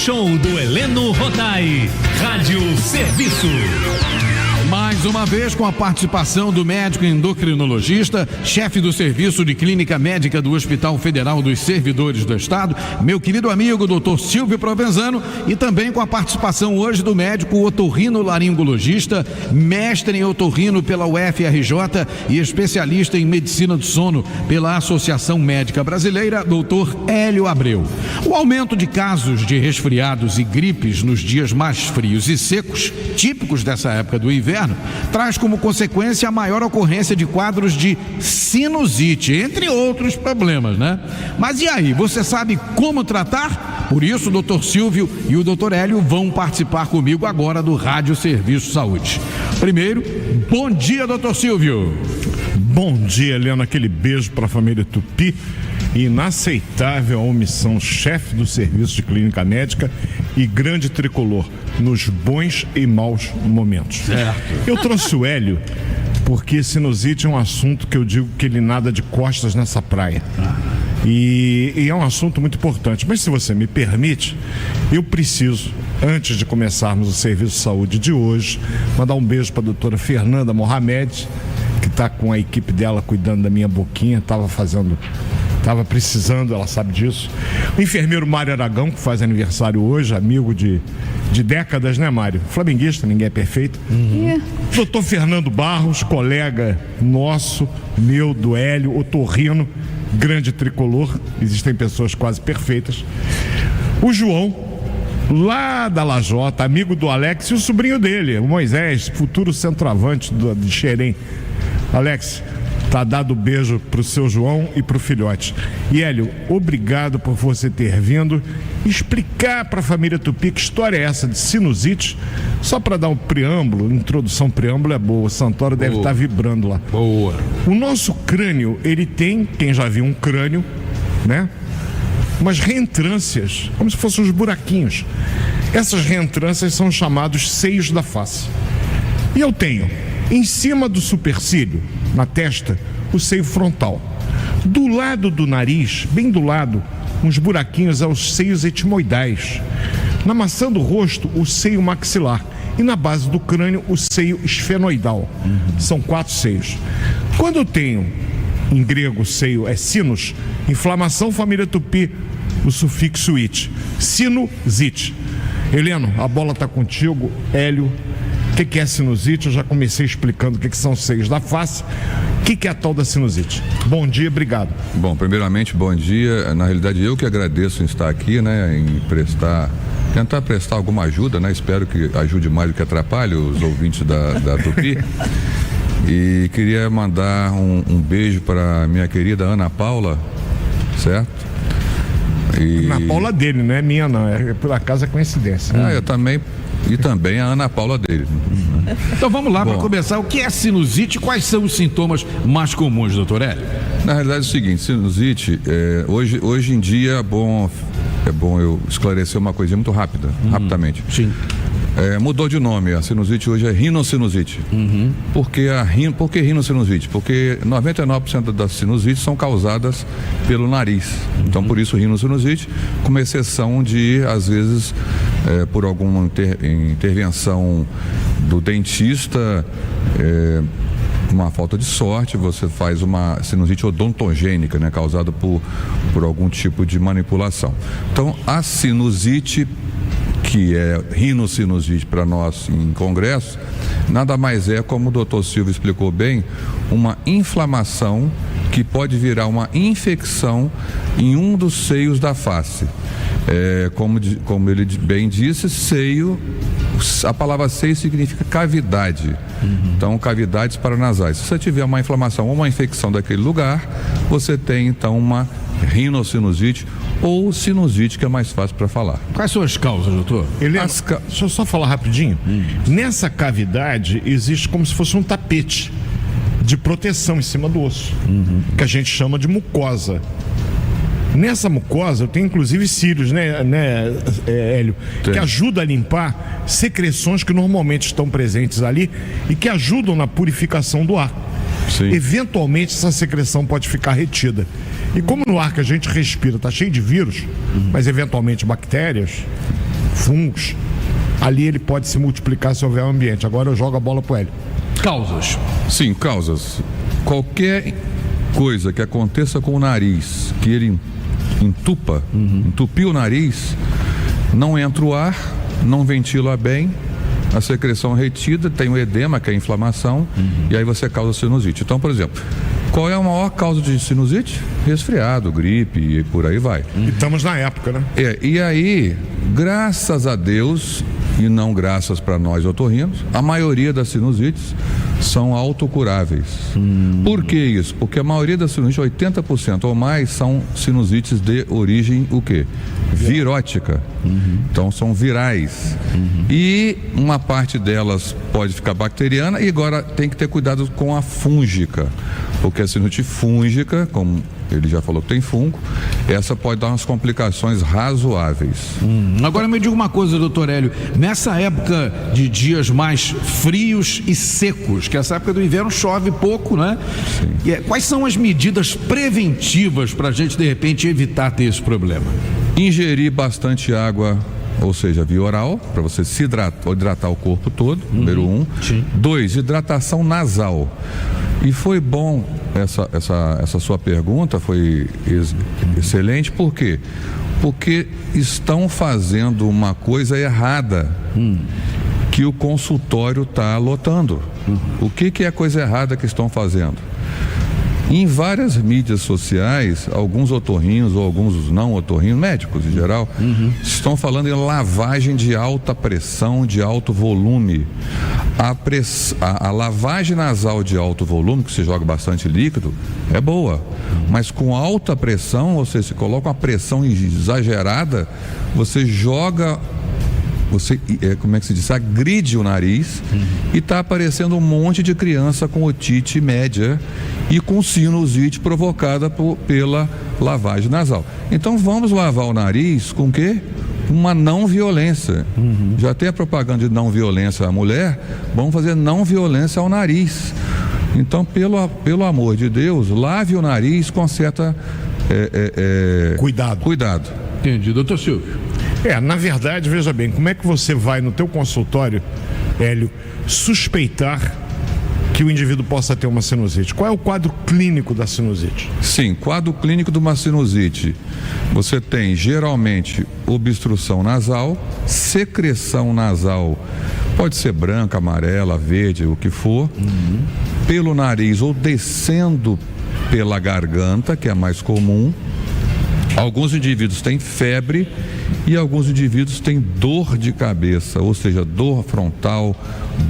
show do Heleno Rodai. Rádio Serviço. Mais uma vez com a participação do médico endocrinologista, chefe do serviço de clínica médica do Hospital Federal dos Servidores do Estado, meu querido amigo Dr. Silvio Provenzano, e também com a participação hoje do médico otorrinolaringologista, mestre em otorrino pela UFRJ e especialista em medicina do sono pela Associação Médica Brasileira, Dr. Hélio Abreu. O aumento de casos de resfriados e gripes nos dias mais frios e secos, típicos dessa época do inverno, traz como consequência a maior ocorrência de quadros de sinusite, entre outros problemas, né? Mas e aí, você sabe como tratar? Por isso, o Dr. Silvio e o Dr. Hélio vão participar comigo agora do Rádio Serviço Saúde. Primeiro, bom dia, Dr. Silvio. Bom dia, Helena. Aquele beijo para a família Tupi. Inaceitável a omissão, chefe do serviço de clínica médica e grande tricolor nos bons e maus momentos. Certo. Eu trouxe o Hélio porque sinusite é um assunto que eu digo que ele nada de costas nessa praia. E é um assunto muito importante. Mas se você me permite, eu preciso, antes de começarmos o serviço de saúde de hoje, mandar um beijo para a doutora Fernanda Mohamed, que está com a equipe dela cuidando da minha boquinha, estava precisando, ela sabe disso. O enfermeiro Mário Aragão, que faz aniversário hoje, amigo de décadas, né, Mário? Flamenguista, ninguém é perfeito. Doutor Fernando Barros, colega nosso, meu, do Hélio, otorrino, grande tricolor, existem pessoas quase perfeitas. O João, lá da Lajota, amigo do Alex, e o sobrinho dele, o Moisés, futuro centroavante de Xerém. Alex, tá dado beijo pro seu João e pro filhote. E Hélio, obrigado por você ter vindo explicar para a família Tupi que história é essa de sinusite. Só para dar um preâmbulo, introdução preâmbulo é boa, o Santoro deve estar vibrando lá. Boa. O nosso crânio, ele tem, quem já viu um crânio, né? Umas reentrâncias, como se fossem uns buraquinhos. Essas reentrâncias são chamados seios da face. E eu tenho, em cima do supercílio, na testa, o seio frontal. Do lado do nariz, bem do lado, uns buraquinhos aos seios etimoidais. Na maçã do rosto, o seio maxilar. E na base do crânio, o seio esfenoidal. São 4 seios. Quando eu tenho, em grego, seio é sinus, inflamação, família Tupi, o sufixo it. Sinusite. Heleno, a bola está contigo. Hélio, o que é sinusite? Eu já comecei explicando o que são os seios da face. O que é a tal da sinusite? Bom dia, obrigado. Bom, primeiramente, bom dia. Na realidade, eu que agradeço em estar aqui, né, em tentar prestar alguma ajuda, né? Espero que ajude mais do que atrapalhe os ouvintes da Tupi. E queria mandar um beijo para minha querida Ana Paula, certo? Ana Paula dele, não é minha não, por acaso é coincidência. Eu também, e também a Ana Paula dele. Então vamos lá para começar. O que é sinusite e quais são os sintomas mais comuns, doutor Hélio? Na realidade é o seguinte, sinusite, hoje em dia é bom eu esclarecer uma coisinha muito rapidamente. Sim. Mudou de nome, a sinusite hoje é rinocinusite. Por que rinocinusite? Porque 99% das sinusites são causadas pelo nariz. Então, por isso, rinocinusite, com exceção de, às vezes, por alguma intervenção do dentista, uma falta de sorte, você faz uma sinusite odontogênica, né, causada por algum tipo de manipulação. Então, a sinusite, que é rinocinusite para nós em congresso, nada mais é, como o doutor Silvio explicou bem, uma inflamação que pode virar uma infecção em um dos seios da face. Como ele bem disse, seio, a palavra seio significa cavidade. Então, cavidades paranasais. Se você tiver uma inflamação ou uma infecção daquele lugar, você tem então uma rinocinusite ou sinusite, que é mais fácil para falar. Quais são as causas, doutor? Deixa eu só falar rapidinho. Nessa cavidade existe como se fosse um tapete de proteção em cima do osso, que a gente chama de mucosa. Nessa mucosa eu tenho inclusive cílios, né, Hélio? Sim. Que ajuda a limpar secreções que normalmente estão presentes ali e que ajudam na purificação do ar. Sim. Eventualmente essa secreção pode ficar retida. E como no ar que a gente respira está cheio de vírus, mas eventualmente bactérias, fungos, ali ele pode se multiplicar se houver um ambiente. Agora eu jogo a bola pro Hélio. Causas. Sim, causas. Qualquer coisa que aconteça com o nariz, que ele entupir o nariz, não entra o ar, não ventila bem, a secreção retida, tem o edema, que é a inflamação, e aí você causa sinusite. Então, por exemplo, qual é a maior causa de sinusite? Resfriado, gripe e por aí vai. E estamos na época, né? E aí, graças a Deus, e não graças para nós otorrinos, a maioria das sinusites são autocuráveis. Por que isso? Porque a maioria das sinusites, 80% ou mais, são sinusites de origem o quê? Virótica. Então são virais. E uma parte delas pode ficar bacteriana, e agora tem que ter cuidado com a fúngica, porque a sinusite fúngica, como ele já falou que tem fungo, essa pode dar umas complicações razoáveis. Agora me diga uma coisa, doutor Hélio, nessa época de dias mais frios e secos, que essa época do inverno chove pouco, né? Sim. Quais são as medidas preventivas para a gente, de repente, evitar ter esse problema? Ingerir bastante água, ou seja, via oral, para você se hidratar o corpo todo, número 1. 2, hidratação nasal. E foi bom essa sua pergunta, foi excelente, por quê? Porque estão fazendo uma coisa errada que o consultório está lotando. O que é a coisa errada que estão fazendo? Em várias mídias sociais, alguns otorrinos ou alguns não otorrinos, médicos em geral, estão falando em lavagem de alta pressão, de alto volume. A lavagem nasal de alto volume, que você joga bastante líquido, é boa. Mas com alta pressão, ou seja, você coloca uma pressão exagerada, você joga... como é que se diz? Agride o nariz e está aparecendo um monte de criança com otite média e com sinusite provocada pela lavagem nasal. Então vamos lavar o nariz com o quê? Uma não violência. Já tem a propaganda de não violência à mulher, vamos fazer não violência ao nariz. Então, pelo amor de Deus, lave o nariz com certa cuidado. Entendi, doutor Silvio. Na verdade, veja bem, como é que você vai no teu consultório, Hélio, suspeitar que o indivíduo possa ter uma sinusite? Qual é o quadro clínico da sinusite? Sim, quadro clínico de uma sinusite. Você tem, geralmente, obstrução nasal, secreção nasal, pode ser branca, amarela, verde, o que for, pelo nariz ou descendo pela garganta, que é a mais comum. Alguns indivíduos têm febre e alguns indivíduos têm dor de cabeça, ou seja, dor frontal,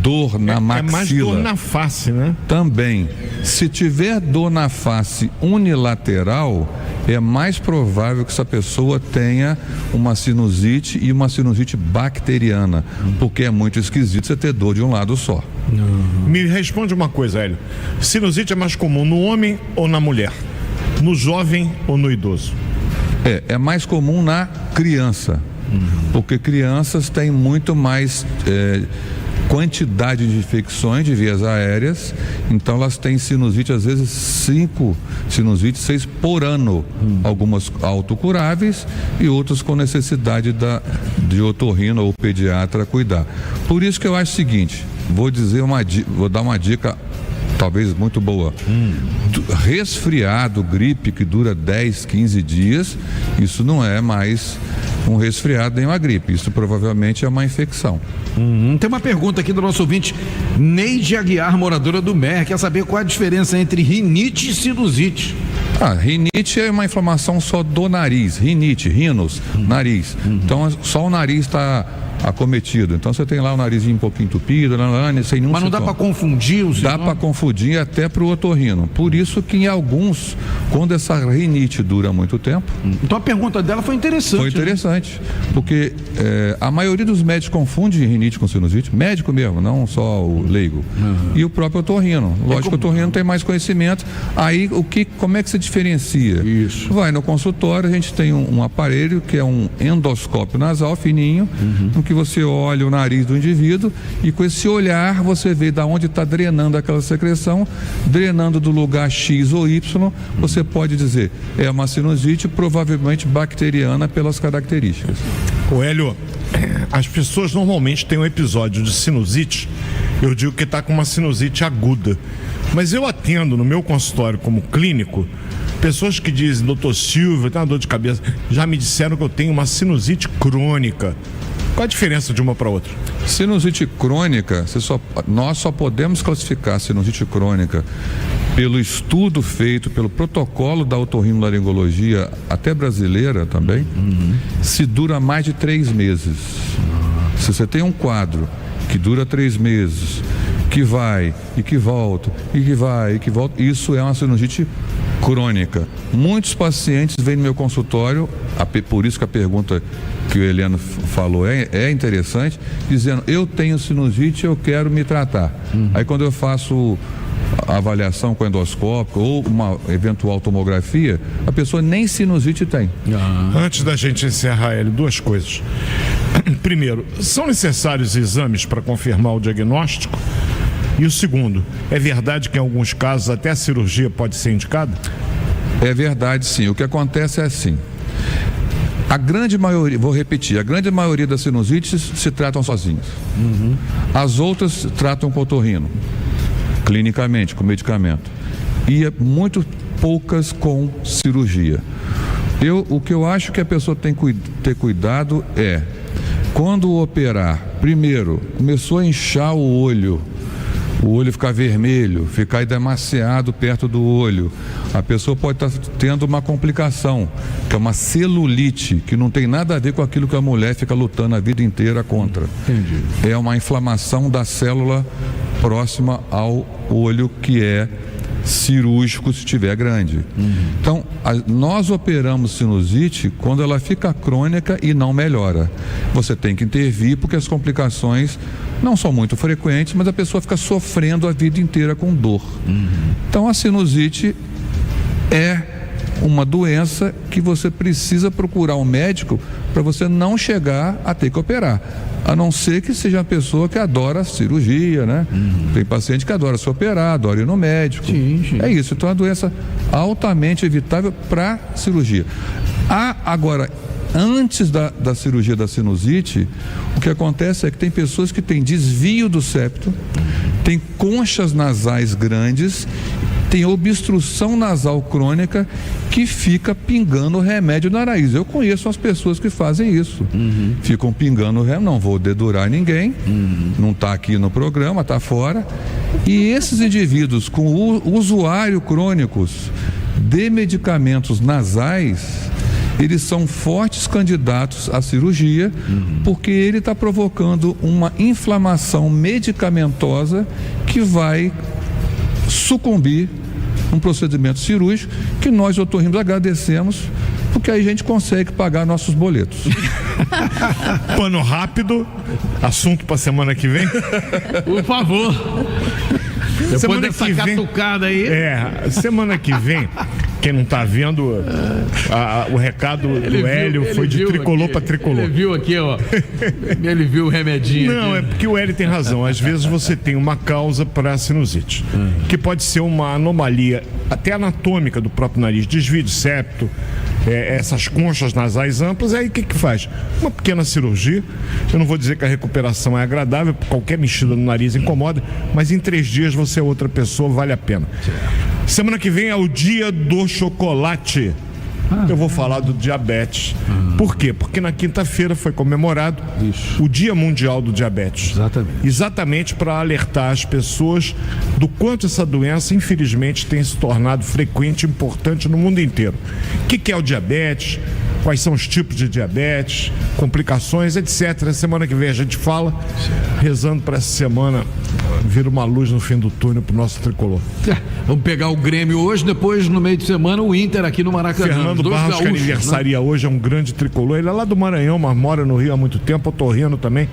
dor na maxila. É mais dor na face, né? Também. Se tiver dor na face unilateral, é mais provável que essa pessoa tenha uma sinusite e uma sinusite bacteriana, porque é muito esquisito você ter dor de um lado só. Me responde uma coisa, Hélio. Sinusite é mais comum no homem ou na mulher? No jovem ou no idoso? É mais comum na criança, porque crianças têm muito mais quantidade de infecções de vias aéreas, então elas têm sinusite, às vezes 5 sinusites, 6 por ano, algumas autocuráveis e outras com necessidade de otorrino ou pediatra cuidar. Por isso que eu acho o seguinte, vou dar uma dica talvez muito boa. Resfriado, gripe que dura 10, 15 dias, isso não é mais um resfriado nem uma gripe, isso provavelmente é uma infecção. Tem uma pergunta aqui do nosso ouvinte, Neide Aguiar, moradora do MER, quer saber qual a diferença entre rinite e sinusite. Rinite é uma inflamação só do nariz, rinite, rinos, nariz. Então só o nariz está acometido. Então você tem lá o narizinho um pouquinho entupido, sem nenhum. Mas não dá para confundir o sintoma? Dá para confundir até para o otorrino. Por isso que em alguns, quando essa rinite dura muito tempo. Então a pergunta dela foi interessante. Foi interessante, porque a maioria dos médicos confunde rinite com sinusite, médico mesmo, não só o leigo. E o próprio otorrino. Lógico que o otorrino tem mais conhecimento. Aí como é que se diferencia? Isso. Vai no consultório, a gente tem um aparelho que é um endoscópio nasal fininho, que você olha o nariz do indivíduo e com esse olhar você vê da onde está drenando aquela secreção, drenando do lugar X ou Y, você pode dizer, é uma sinusite provavelmente bacteriana pelas características. Ô Hélio, as pessoas normalmente têm um episódio de sinusite, eu digo que está com uma sinusite aguda. Mas eu atendo no meu consultório como clínico pessoas que dizem, doutor Silvio, eu tenho uma dor de cabeça, já me disseram que eu tenho uma sinusite crônica. Qual a diferença de uma para outra? Sinusite crônica, nós só podemos classificar a sinusite crônica pelo estudo feito, pelo protocolo da otorrinolaringologia, até brasileira também, se dura mais de 3 meses. Se você tem um quadro que dura 3 meses, que vai e que volta, e que vai e que volta, isso é uma sinusite crônica. Muitos pacientes vêm no meu consultório, por isso que a pergunta que o Heleno falou é interessante, dizendo, eu tenho sinusite, eu quero me tratar. Aí quando eu faço a avaliação com endoscópio ou uma eventual tomografia, a pessoa nem sinusite tem. Antes da gente encerrar, Hélio, 2 coisas. Primeiro, são necessários exames para confirmar o diagnóstico? E o segundo, é verdade que em alguns casos até a cirurgia pode ser indicada? É verdade, sim. O que acontece é assim. A grande maioria, vou repetir, a grande maioria das sinusites se tratam sozinhas. As outras tratam com otorrino, clinicamente, com medicamento. E muito poucas com cirurgia. O que eu acho que a pessoa tem que ter cuidado é, quando operar, primeiro, começou a inchar o olho ficar vermelho, ficar edemaciado perto do olho, a pessoa pode estar tendo uma complicação, que é uma celulite, que não tem nada a ver com aquilo que a mulher fica lutando a vida inteira contra. Entendi. É uma inflamação da célula próxima ao olho, que é cirúrgico se estiver grande. Então, nós operamos sinusite quando ela fica crônica e não melhora. Você tem que intervir porque as complicações não são muito frequentes, mas a pessoa fica sofrendo a vida inteira com dor. Então, a sinusite é uma doença que você precisa procurar um médico para você não chegar a ter que operar. A não ser que seja uma pessoa que adora cirurgia, né? Tem paciente que adora se operar, adora ir no médico. Sim. É isso, então é uma doença altamente evitável para cirurgia. Agora, antes da cirurgia da sinusite, o que acontece é que tem pessoas que têm desvio do septo, tem conchas nasais grandes, tem obstrução nasal crônica que fica pingando remédio no nariz. Eu conheço as pessoas que fazem isso. Ficam pingando remédio, não vou dedurar ninguém, não está aqui no programa, está fora. E esses indivíduos com usuário crônicos de medicamentos nasais, eles são fortes candidatos à cirurgia, porque ele está provocando uma inflamação medicamentosa que vai sucumbir num procedimento cirúrgico que nós, otorrinos, agradecemos, porque aí a gente consegue pagar nossos boletos. Pano rápido, assunto para semana que vem. Por favor. Depois Semana dessa que vem, catucada aí. Semana que vem, quem não tá vendo, o recado do Hélio foi de tricolor para tricolor. Ele viu aqui, ó. Ele viu o remedinho. Não, aqui. é porque o Hélio tem razão. Às vezes você tem uma causa para a sinusite, que pode ser uma anomalia até anatômica do próprio nariz, desvio de septo, essas conchas nasais amplas. Aí o que faz? Uma pequena cirurgia. Eu não vou dizer que a recuperação é agradável, qualquer mexida no nariz incomoda, mas em 3 dias você é outra pessoa, vale a pena. Semana que vem é o dia do chocolate. Eu vou falar do diabetes. Por quê? Porque na quinta-feira foi comemorado o Dia Mundial do Diabetes. Exatamente para alertar as pessoas do quanto essa doença, infelizmente, tem se tornado frequente e importante no mundo inteiro. O que é o diabetes? Quais são os tipos de diabetes, complicações, etc. Semana que vem a gente fala, rezando para essa semana vir uma luz no fim do túnel para o nosso tricolor. Vamos pegar o Grêmio hoje, depois no meio de semana o Inter aqui no Maracanã. Fernando Barros, gaúchos, que aniversaria hoje, é um grande tricolor. Ele é lá do Maranhão, mas mora no Rio há muito tempo, otorrino também.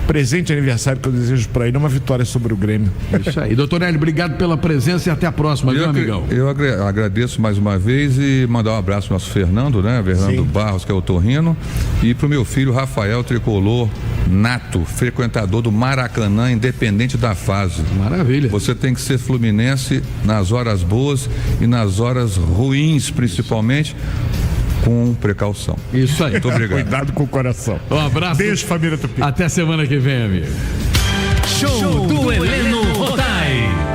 Presente aniversário que eu desejo para ele, uma vitória sobre o Grêmio. Isso aí. Doutor Hélio, obrigado pela presença e até a próxima, meu amigão. Eu agradeço mais uma vez e mandar um abraço ao nosso Fernando, né? Fernando Barros, que é otorrino, e para o meu filho Rafael, tricolor nato, frequentador do Maracanã, independente da fase. Maravilha. Você tem que ser fluminense nas horas boas e nas horas ruins, principalmente. com precaução. Isso aí. Muito obrigado. Cuidado com o coração. Um abraço. Beijo, família Tupi. Até semana que vem, amigo. Show